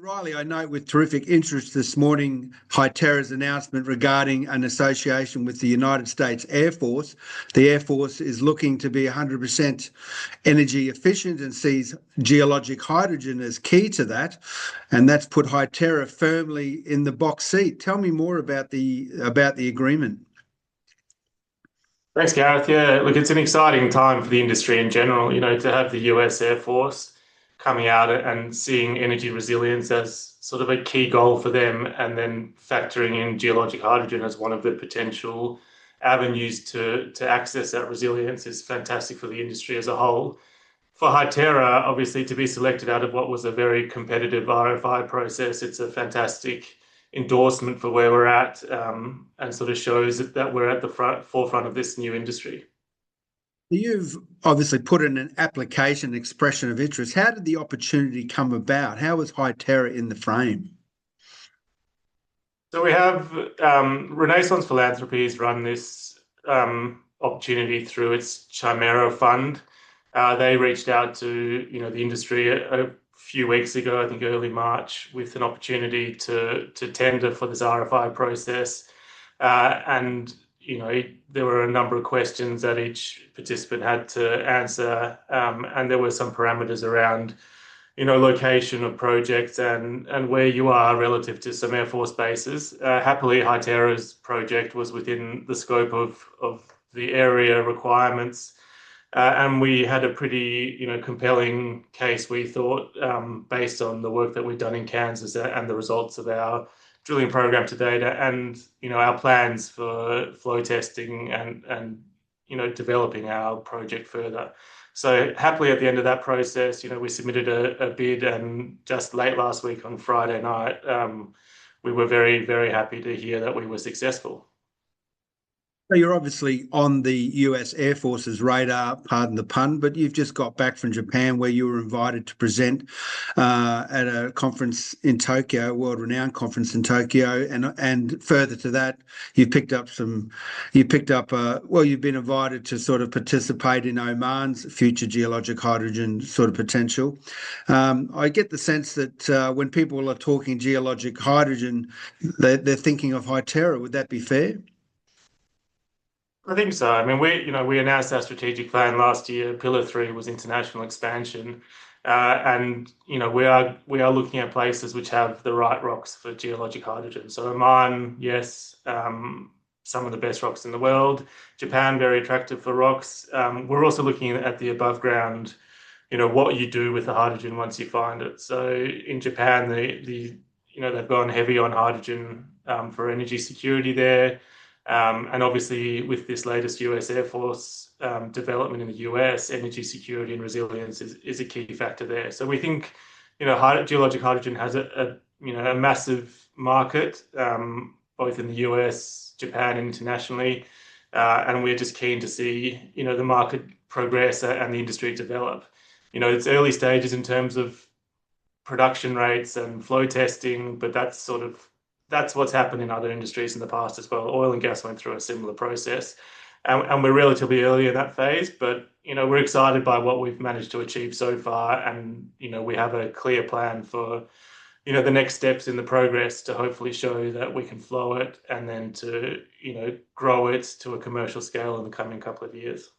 Riley, I note with terrific interest this morning HyTerra's announcement regarding an association with the United States Air Force. The Air Force is looking to be 100% energy efficient and sees geologic hydrogen as key to that, and that's put HyTerra firmly in the box seat. Tell me more about the agreement. Thanks, Gareth. Yeah, look, it's an exciting time for the industry in general, to have the US Air Force coming out and seeing energy resilience as sort of a key goal for them, and then factoring in geologic hydrogen as one of the potential avenues to access that resilience is fantastic for the industry as a whole. For HyTerra, obviously, to be selected out of what was a very competitive RFI process, it's a fantastic endorsement for where we're at, and sort of shows that we're at the forefront of this new industry. You've obviously put in an application expression of interest. How did the opportunity come about? How was HyTerra in the frame? So we have Renaissance Philanthropies run this opportunity through its Chimaera Fund. They reached out to the industry a few weeks ago, I think early March, with an opportunity to tender for this RFI process, and there were a number of questions that each participant had to answer, and there were some parameters around location of projects and where you are relative to some Air Force bases. Happily, HyTerra's project was within the scope of the area requirements, and we had a pretty compelling case, we thought, based on the work that we've done in Kansas and the results of our drilling program to date, and our plans for flow testing and developing our project further. So happily, at the end of that process, we submitted a bid, and just late last week on Friday night, we were very, very happy to hear that we were successful. So you're obviously on the US Air Force's radar, pardon the pun, but you've just got back from Japan, where you were invited to present at a conference in Tokyo, a world-renowned conference in Tokyo, and further to that, you've been invited to sort of participate in Oman's future geologic hydrogen sort of potential. I get the sense that when people are talking geologic hydrogen, they're thinking of HyTerra. Would that be fair? I think so. I mean, we announced our strategic plan last year. Pillar 3 was international expansion, and we are looking at places which have the right rocks for geologic hydrogen. So Oman, yes, some of the best rocks in the world. Japan, very attractive for rocks. We're also looking at the above ground, what you do with the hydrogen once you find it. So in Japan, they've gone heavy on hydrogen for energy security there. And obviously, with this latest US Air Force development in the US, energy security and resilience is a key factor there. So we think, geologic hydrogen has a massive market, both in the US, Japan, and internationally, and we're just keen to see the market progress and the industry develop. It's early stages in terms of production rates and flow testing, but that's what's happened in other industries in the past as well. Oil and gas went through a similar process, and we're relatively early in that phase, but we're excited by what we've managed to achieve so far, and we have a clear plan for the next steps in the progress to hopefully show that we can flow it and then to grow it to a commercial scale in the coming couple of years.